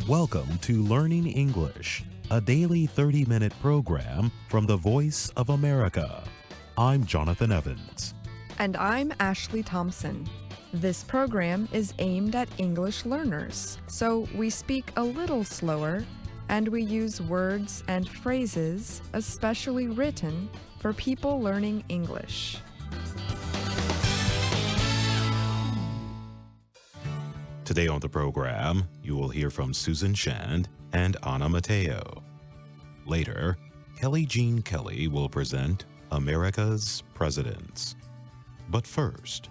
Welcome to Learning English, a daily 30-minute program from the Voice of America. I'm Jonathan Evans. And I'm Ashley Thompson. This program is aimed at English learners, so we speak a little slower and we use words and phrases especially written for people learning English. Today on the program, you will hear from Susan Shand and Anna Mateo. Later, Kelly Jean Kelly will present America's Presidents. But first,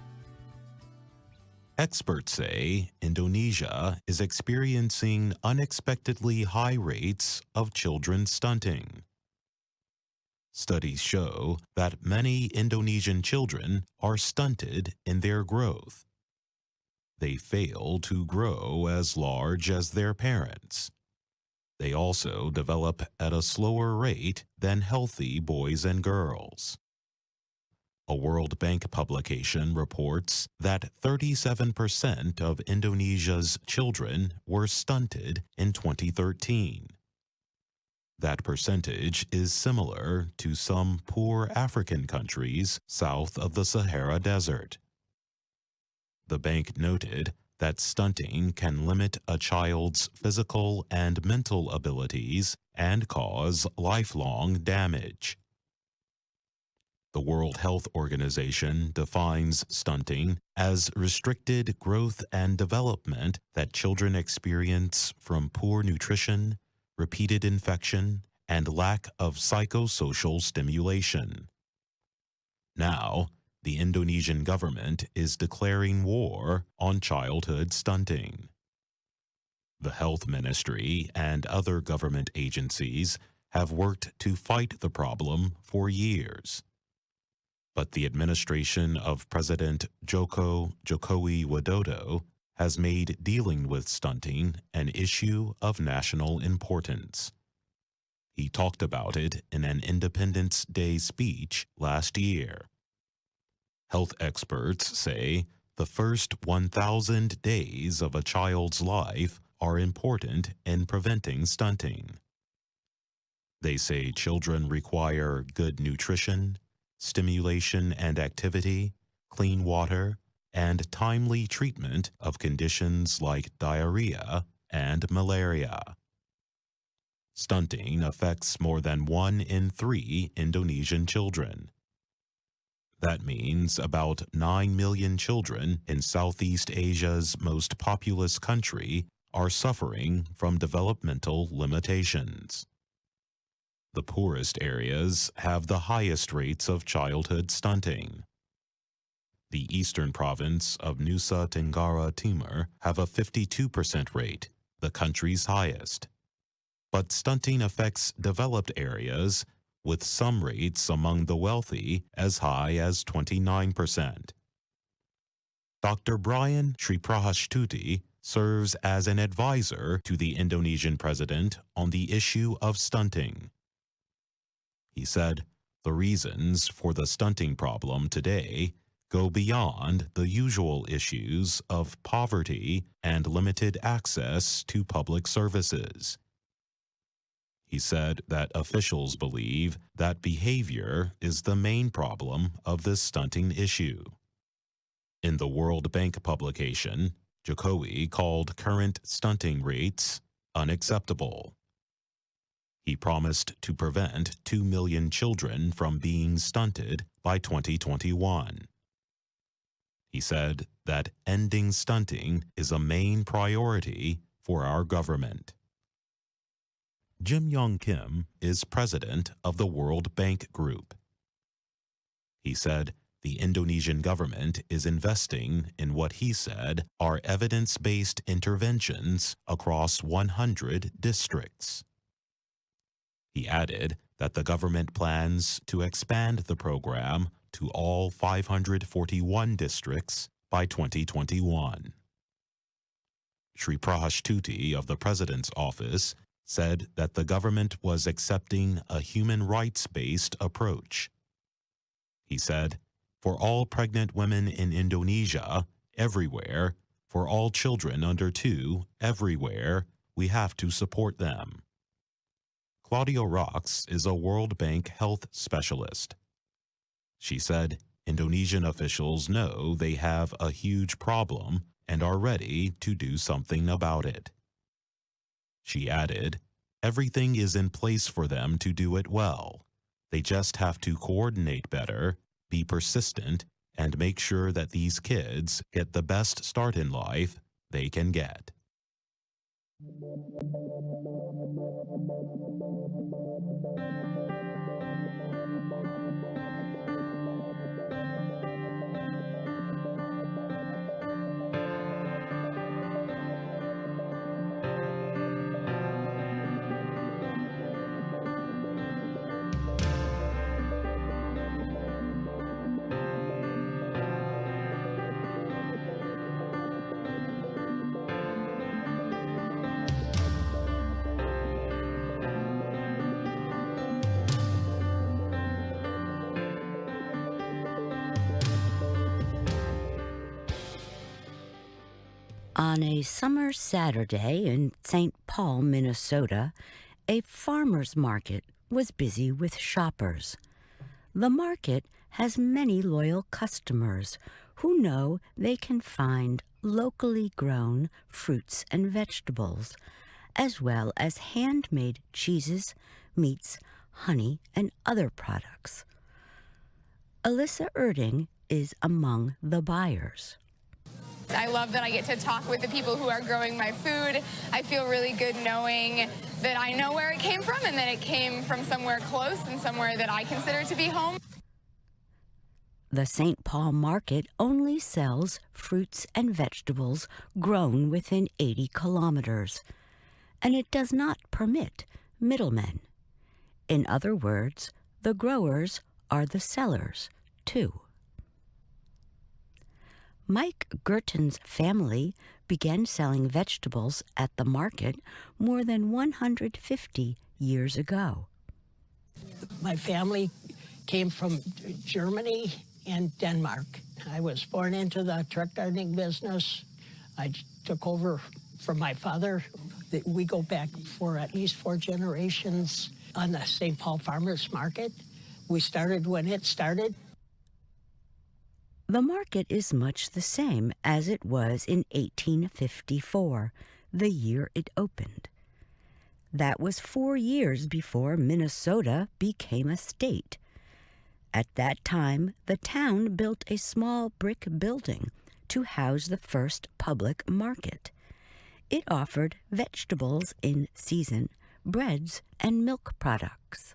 experts say Indonesia is experiencing unexpectedly high rates of children stunting. Studies show that many Indonesian children are stunted in their growth. They fail to grow as large as their parents. They also develop at a slower rate than healthy boys and girls. A World Bank publication reports that 37% of Indonesia's children were stunted in 2013. That percentage is similar to some poor African countries south of the Sahara Desert. The bank noted that stunting can limit a child's physical and mental abilities and cause lifelong damage. The World Health Organization defines stunting as restricted growth and development that children experience from poor nutrition, repeated infection, and lack of psychosocial stimulation. Now, the Indonesian government is declaring war on childhood stunting. The Health Ministry and other government agencies have worked to fight the problem for years. But the administration of President Jokowi Widodo has made dealing with stunting an issue of national importance. He talked about it in an Independence Day speech last year. Health experts say the first 1,000 days of a child's life are important in preventing stunting. They say children require good nutrition, stimulation and activity, clean water, and timely treatment of conditions like diarrhea and malaria. Stunting affects more than 1 in 3 Indonesian children. That means about 9 million children in Southeast Asia's most populous country are suffering from developmental limitations. The poorest areas have the highest rates of childhood stunting. The eastern province of Nusa Tenggara Timur have a 52% rate, the country's highest. But stunting affects developed areas with some rates among the wealthy as high as 29%. Dr. Brian Sriprahashtuti serves as an advisor to the Indonesian president on the issue of stunting. He said, the reasons for the stunting problem today go beyond the usual issues of poverty and limited access to public services. He said that officials believe that behavior is the main problem of this stunting issue. In the World Bank publication, Jokowi called current stunting rates unacceptable. He promised to prevent 2 million children from being stunted by 2021. He said that ending stunting is a main priority for our government. Jim Yong Kim is president of the World Bank Group. He said the Indonesian government is investing in what he said are evidence-based interventions across 100 districts. He added that the government plans to expand the program to all 541 districts by 2021. Sriprahashtuti of the President's office said that the government was accepting a human rights-based approach. He said, for all pregnant women in Indonesia, everywhere, for all children under 2, everywhere, we have to support them. Claudia Rox is a World Bank health specialist. She said Indonesian officials know they have a huge problem and are ready to do something about it. She added, everything is in place for them to do it well. They just have to coordinate better, be persistent, and make sure that these kids get the best start in life they can get. On a summer Saturday in St. Paul, Minnesota, a farmer's market was busy with shoppers. The market has many loyal customers who know they can find locally grown fruits and vegetables, as well as handmade cheeses, meats, honey, and other products. Alyssa Erding is among the buyers. I love that I get to talk with the people who are growing my food. I feel really good knowing that I know where it came from and that it came from somewhere close and somewhere that I consider to be home. The St. Paul market only sells fruits and vegetables grown within 80 kilometers, and it does not permit middlemen. In other words, the growers are the sellers, too. Mike Gerton's family began selling vegetables at the market more than 150 years ago. My family came from Germany and Denmark. I was born into the truck gardening business. I took over from my father. We go back for at least 4 generations on the St. Paul Farmers Market. We started when it started. The market is much the same as it was in 1854, the year it opened. That was 4 years before Minnesota became a state. At that time, the town built a small brick building to house the first public market. It offered vegetables in season, breads, and milk products.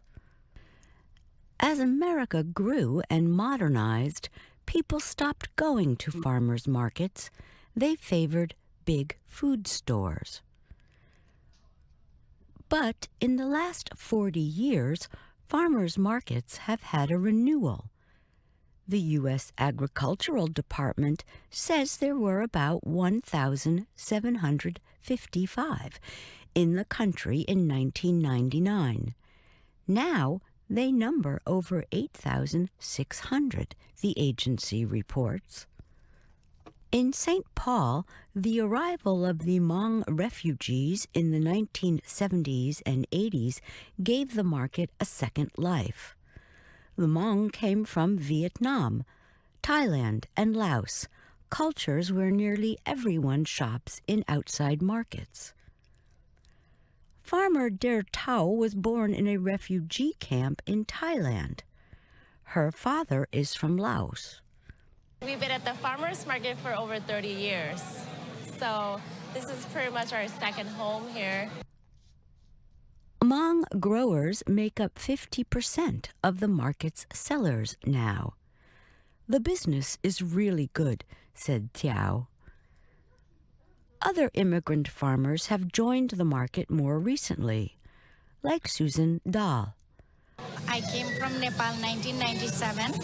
As America grew and modernized, people stopped going to farmers' markets. They favored big food stores. But in the last 40 years, farmers' markets have had a renewal. The U.S. Agricultural Department says there were about 1,755 in the country in 1999. Now, they number over 8,600, the agency reports. In St. Paul, the arrival of the Hmong refugees in the 1970s and 80s gave the market a second life. The Hmong came from Vietnam, Thailand, and Laos, cultures where nearly everyone shops in outside markets. Farmer Der Tao was born in a refugee camp in Thailand. Her father is from Laos. We've been at the farmers market for over 30 years, so this is pretty much our second home here. Hmong growers make up 50% of the market's sellers now. The business is really good, said Tiao. Other immigrant farmers have joined the market more recently, like Susan Dahl. I came from Nepal 1997.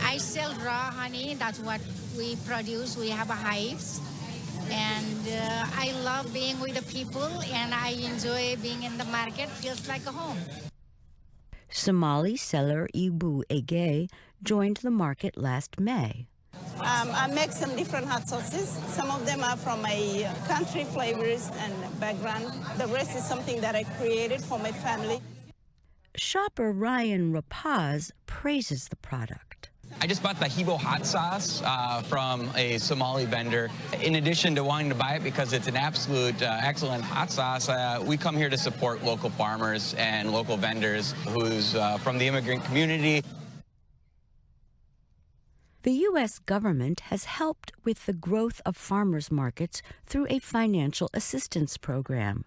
I sell raw honey. That's what we produce. We have hives. And I love being with the people, and I enjoy being in the market. Feels like a home. Somali seller Ibu Ege joined the market last May. I make some different hot sauces. Some of them are from my country flavors and background. The rest is something that I created for my family. Shopper Ryan Rapaz praises the product. I just bought the Hebo hot sauce from a Somali vendor. In addition to wanting to buy it because it's an absolute excellent hot sauce, we come here to support local farmers and local vendors who's from the immigrant community. The U.S. government has helped with the growth of farmers markets through a financial assistance program.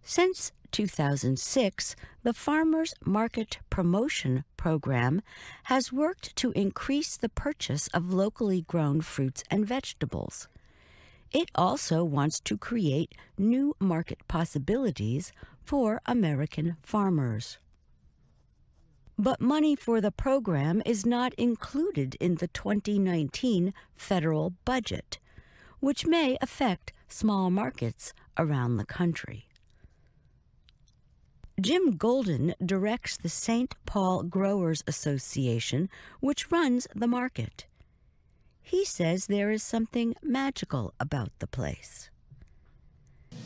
Since 2006, the Farmers Market Promotion Program has worked to increase the purchase of locally grown fruits and vegetables. It also wants to create new market possibilities for American farmers. But money for the program is not included in the 2019 federal budget, which may affect small markets around the country. Jim Golden directs the St. Paul Growers Association, which runs the market. He says there is something magical about the place.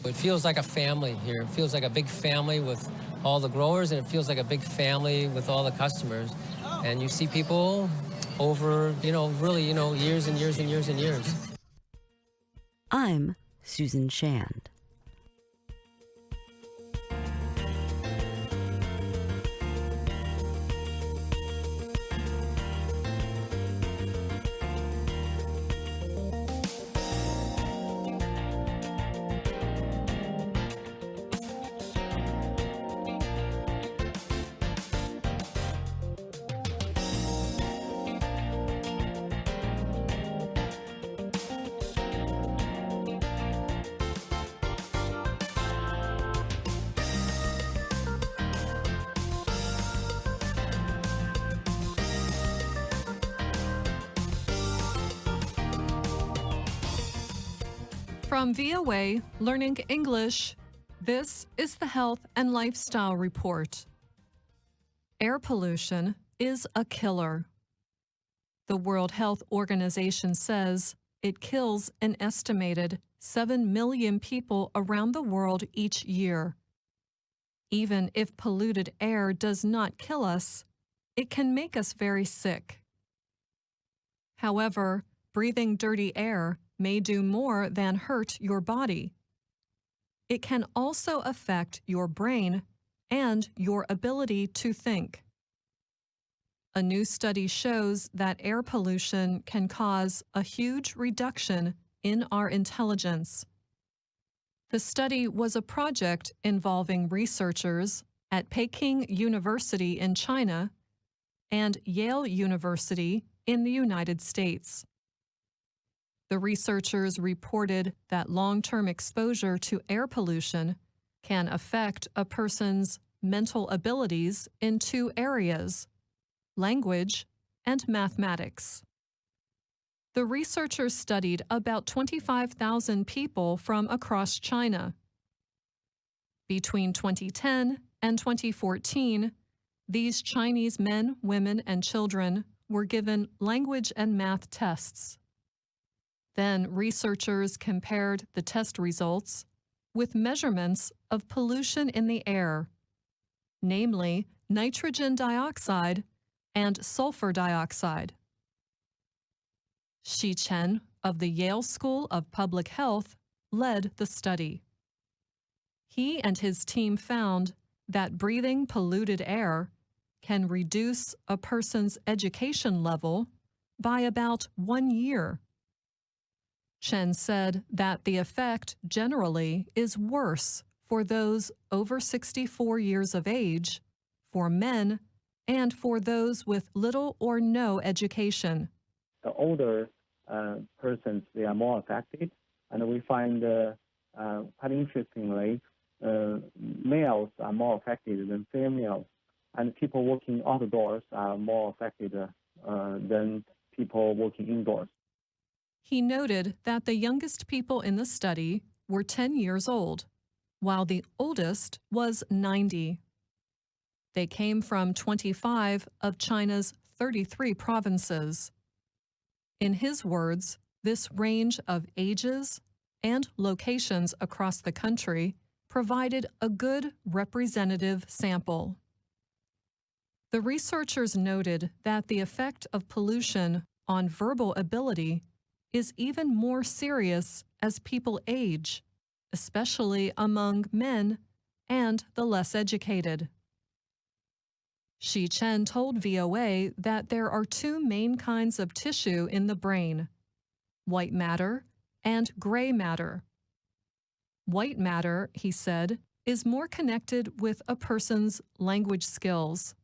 It feels like a family here. It feels like a big family with all the growers, and it feels like a big family with all the customers. And you see people over, really, years and years and years and years. I'm Susan Shand. From VOA Learning English, this is the Health and Lifestyle Report. Air pollution is a killer. The World Health Organization says it kills an estimated 7 million people around the world each year. Even if polluted air does not kill us, it can make us very sick. However, breathing dirty air may do more than hurt your body. It can also affect your brain and your ability to think. A new study shows that air pollution can cause a huge reduction in our intelligence. The study was a project involving researchers at Peking University in China and Yale University in the United States. The researchers reported that long-term exposure to air pollution can affect a person's mental abilities in two areas: language and mathematics. The researchers studied about 25,000 people from across China. Between 2010 and 2014, these Chinese men, women, and children were given language and math tests. Then researchers compared the test results with measurements of pollution in the air, namely nitrogen dioxide and sulfur dioxide. Shi Chen of the Yale School of Public Health led the study. He and his team found that breathing polluted air can reduce a person's education level by about 1 year. Chen said that the effect generally is worse for those over 64 years of age, for men, and for those with little or no education. The older persons, they are more affected, and we find quite interestingly, males are more affected than females, and people working outdoors are more affected than people working indoors. He noted that the youngest people in the study were 10 years old, while the oldest was 90. They came from 25 of China's 33 provinces. In his words, this range of ages and locations across the country provided a good representative sample. The researchers noted that the effect of pollution on verbal ability is even more serious as people age, especially among men and the less educated. Shi Chen told VOA that there are two main kinds of tissue in the brain: white matter and gray matter. White matter, he said, is more connected with a person's language skills,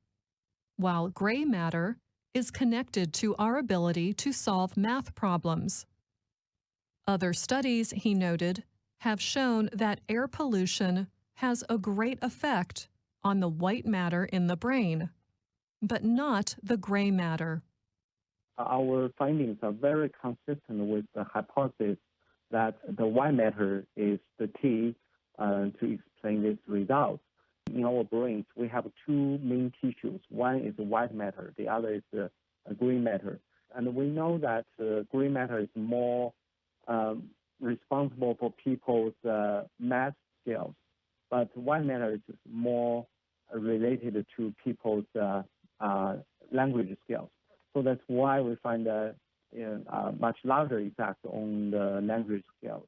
while gray matter is connected to our ability to solve math problems. Other studies, he noted, have shown that air pollution has a great effect on the white matter in the brain, but not the gray matter. Our findings are very consistent with the hypothesis that the white matter is the key to explain this result. In our brains, we have two main tissues. One is white matter, the other is gray matter. And we know that gray matter is more responsible for people's math skills, but white matter is more related to people's language skills. So that's why we find a much larger effect on the language skills.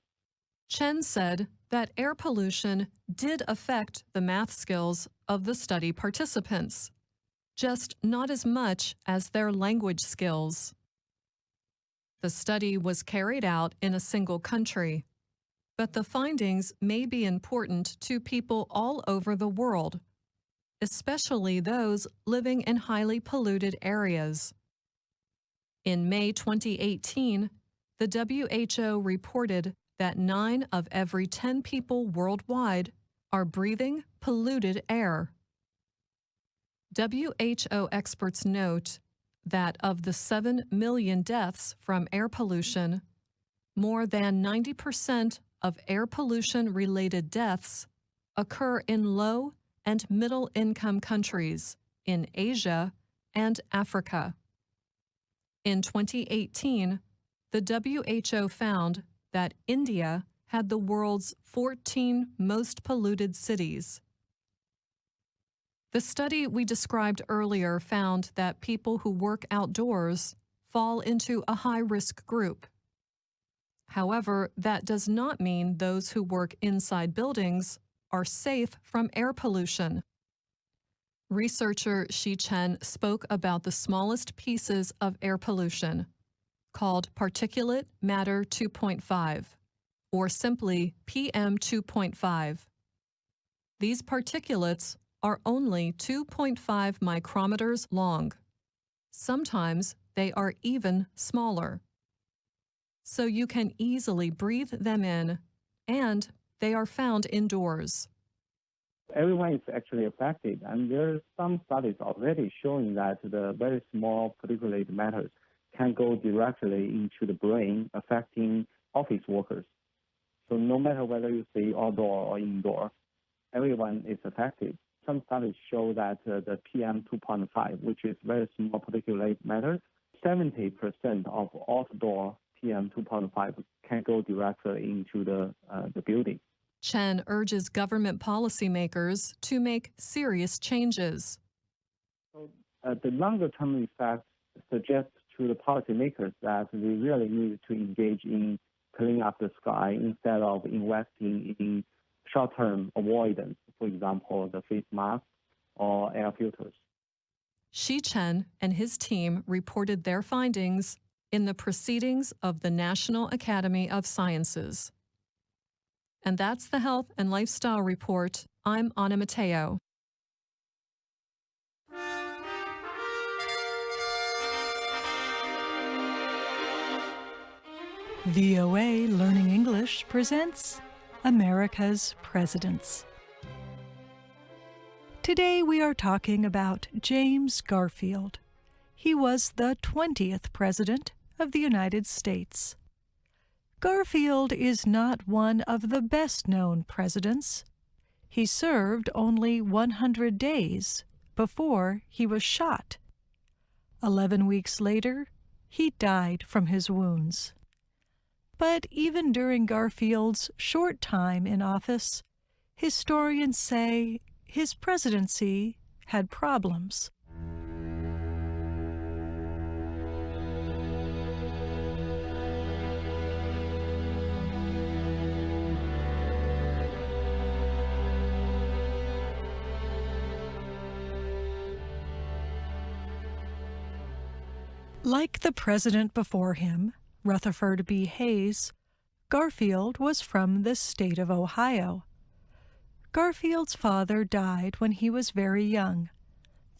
Chen said that air pollution did affect the math skills of the study participants, just not as much as their language skills. The study was carried out in a single country, but the findings may be important to people all over the world, especially those living in highly polluted areas. In May 2018, the WHO reported that 9 of every 10 people worldwide are breathing polluted air. WHO experts note that of the 7 million deaths from air pollution, more than 90% of air pollution-related deaths occur in low and middle-income countries in Asia and Africa. In 2018, the WHO found that India had the world's 14 most polluted cities. The study we described earlier found that people who work outdoors fall into a high-risk group. However, that does not mean those who work inside buildings are safe from air pollution. Researcher Shi Chen spoke about the smallest pieces of air pollution, called particulate matter 2.5, or simply PM 2.5. These particulates are only 2.5 micrometers long. Sometimes they are even smaller. So you can easily breathe them in, and they are found indoors. Everyone is actually affected, and there are some studies already showing that the very small particulate matters can go directly into the brain, affecting office workers. So no matter whether you stay outdoor or indoor, everyone is affected. Some studies show that the PM 2.5, which is very small particulate matter, 70% of outdoor PM 2.5 can go directly into the building. Chen urges government policymakers to make serious changes. So, the longer-term effects suggest to the policymakers that we really need to engage in cleaning up the sky instead of investing in short-term avoidance, for example, the face mask or air filters. Shi Chen and his team reported their findings in the Proceedings of the National Academy of Sciences. And that's the Health and Lifestyle Report. I'm Anna Mateo. VOA Learning English presents America's Presidents. Today we are talking about James Garfield. He was the 20th President of the United States. Garfield is not one of the best-known presidents. He served only 100 days before he was shot. 11 weeks later, he died from his wounds. But even during Garfield's short time in office, historians say his presidency had problems. Like the president before him, Rutherford B. Hayes, Garfield was from the state of Ohio. Garfield's father died when he was very young.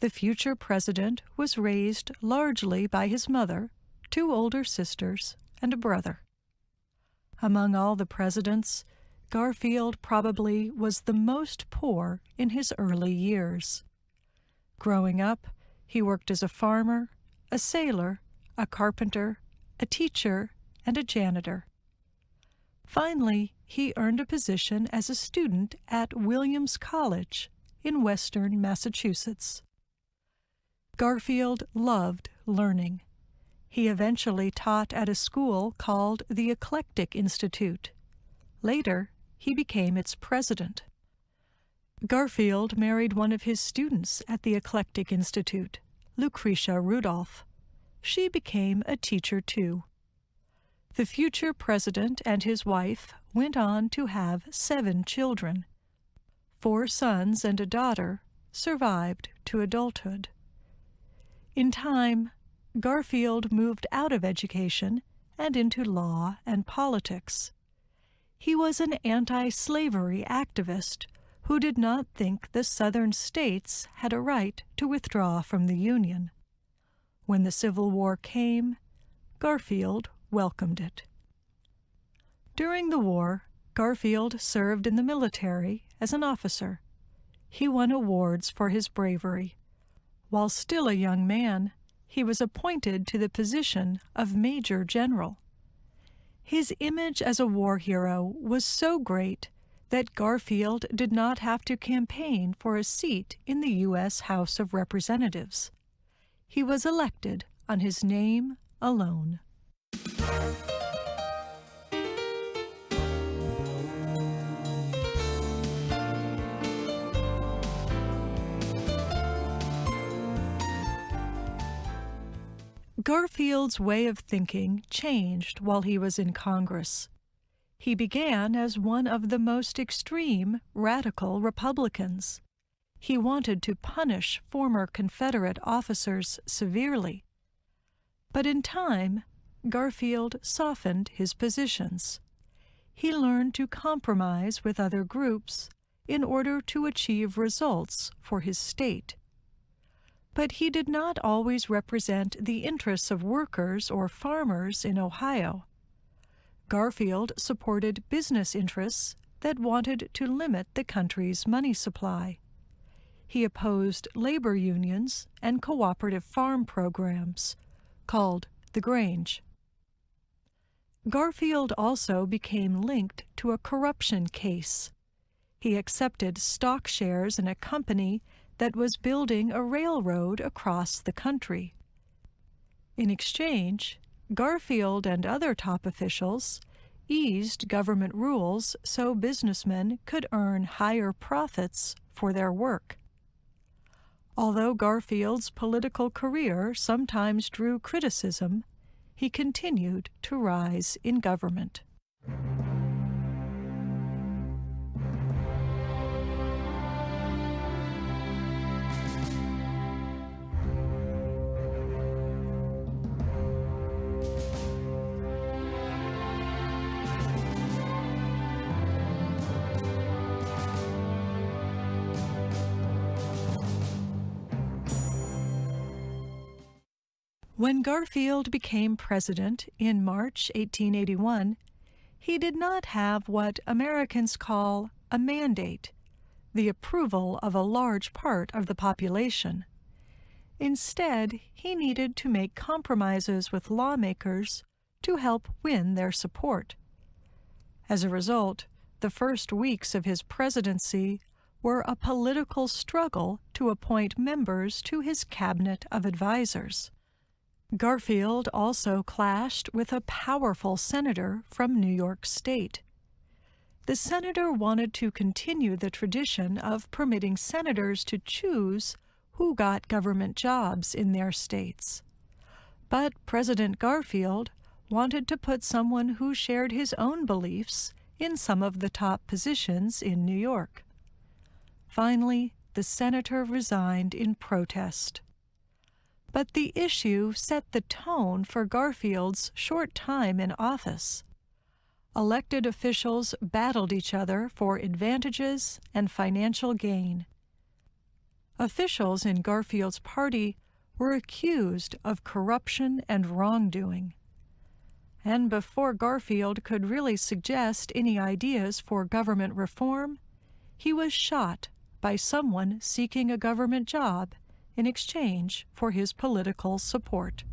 The future president was raised largely by his mother, 2 older sisters, and a brother. Among all the presidents, Garfield probably was the most poor in his early years. Growing up, he worked as a farmer, a sailor, a carpenter, a teacher, and a janitor. Finally, he earned a position as a student at Williams College in western Massachusetts. Garfield loved learning. He eventually taught at a school called the Eclectic Institute. Later, he became its president. Garfield married one of his students at the Eclectic Institute, Lucretia Rudolph. She became a teacher too. The future president and his wife went on to have 7 children. 4 sons and a daughter survived to adulthood. In time, Garfield moved out of education and into law and politics. He was an anti-slavery activist who did not think the Southern states had a right to withdraw from the Union. When the Civil War came, Garfield welcomed it. During the war, Garfield served in the military as an officer. He won awards for his bravery. While still a young man, he was appointed to the position of Major General. His image as a war hero was so great that Garfield did not have to campaign for a seat in the U.S. House of Representatives. He was elected on his name alone. Garfield's way of thinking changed while he was in Congress. He began as one of the most extreme radical Republicans. He wanted to punish former Confederate officers severely. But in time, Garfield softened his positions. He learned to compromise with other groups in order to achieve results for his state. But he did not always represent the interests of workers or farmers in Ohio. Garfield supported business interests that wanted to limit the country's money supply. He opposed labor unions and cooperative farm programs, called the Grange. Garfield also became linked to a corruption case. He accepted stock shares in a company that was building a railroad across the country. In exchange, Garfield and other top officials eased government rules so businessmen could earn higher profits for their work. Although Garfield's political career sometimes drew criticism, he continued to rise in government. When Garfield became president in March 1881, he did not have what Americans call a mandate, the approval of a large part of the population. Instead, he needed to make compromises with lawmakers to help win their support. As a result, the first weeks of his presidency were a political struggle to appoint members to his cabinet of advisors. Garfield also clashed with a powerful senator from New York State. The senator wanted to continue the tradition of permitting senators to choose who got government jobs in their states. But President Garfield wanted to put someone who shared his own beliefs in some of the top positions in New York. Finally, the senator resigned in protest. But the issue set the tone for Garfield's short time in office. Elected officials battled each other for advantages and financial gain. Officials in Garfield's party were accused of corruption and wrongdoing. And before Garfield could really suggest any ideas for government reform, he was shot by someone seeking a government job in exchange for his political support.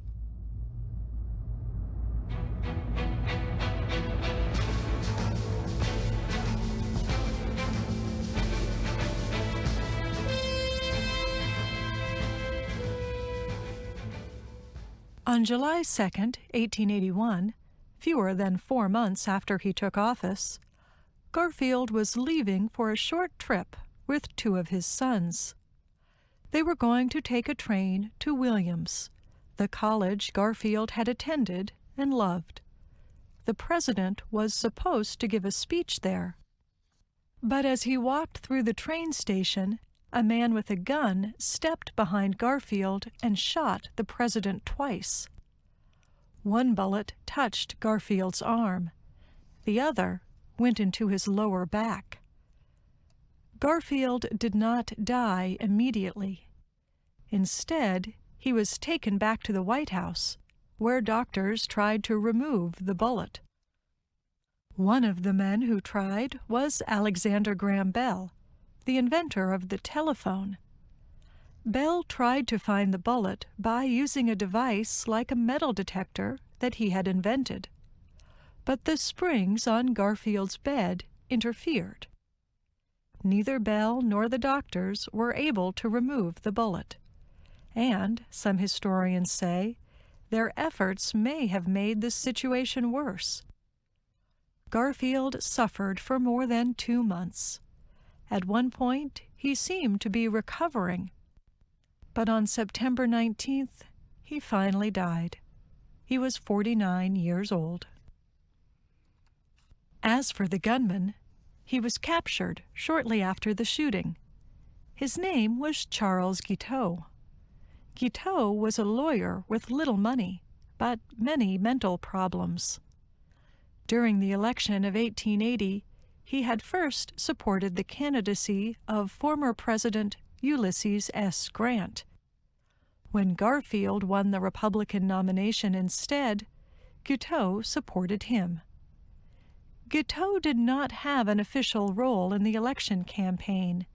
On July 2, 1881, fewer than 4 months after he took office, Garfield was leaving for a short trip with 2 of his sons. They were going to take a train to Williams, the college Garfield had attended and loved. The president was supposed to give a speech there. But as he walked through the train station, a man with a gun stepped behind Garfield and shot the president twice. One bullet touched Garfield's arm. The other went into his lower back. Garfield did not die immediately. Instead, he was taken back to the White House, where doctors tried to remove the bullet. One of the men who tried was Alexander Graham Bell, the inventor of the telephone. Bell tried to find the bullet by using a device like a metal detector that he had invented. But the springs on Garfield's bed interfered. Neither Bell nor the doctors were able to remove the bullet, and, some historians say, their efforts may have made the situation worse. Garfield suffered for more than 2 months. At one point, he seemed to be recovering, but on September 19th, he finally died. He was 49 years old. As for the gunman, he was captured shortly after the shooting. His name was Charles Guiteau. Guiteau was a lawyer with little money, but many mental problems. During the election of 1880, he had first supported the candidacy of former President Ulysses S. Grant. When Garfield won the Republican nomination instead, Guiteau supported him. Guiteau did not have an official role in the election campaign,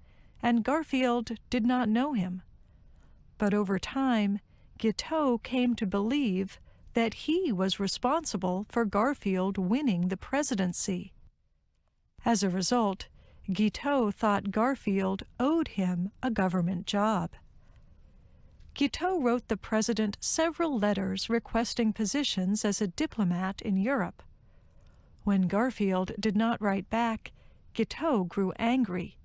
and Garfield did not know him. But over time, Guiteau came to believe that he was responsible for Garfield winning the presidency. As a result, Guiteau thought Garfield owed him a government job. Guiteau wrote the president several letters requesting positions as a diplomat in Europe. When Garfield did not write back, Guiteau grew angry.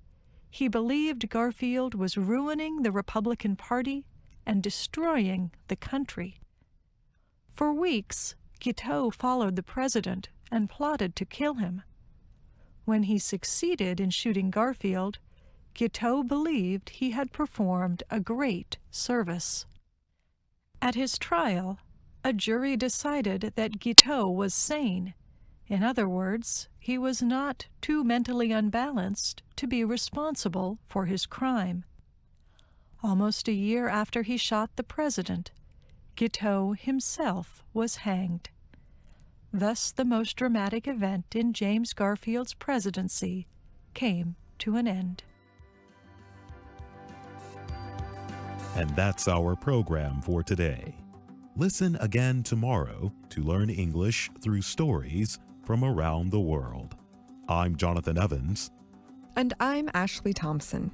He believed Garfield was ruining the Republican Party and destroying the country. For weeks, Guiteau followed the president and plotted to kill him. When he succeeded in shooting Garfield, Guiteau believed he had performed a great service. At his trial, a jury decided that Guiteau was sane. In other words, he was not too mentally unbalanced to be responsible for his crime. Almost a year after he shot the president, Guiteau himself was hanged. Thus, the most dramatic event in James Garfield's presidency came to an end. And that's our program for today. Listen again tomorrow to learn English through stories from around the world. I'm Jonathan Evans. And I'm Ashley Thompson.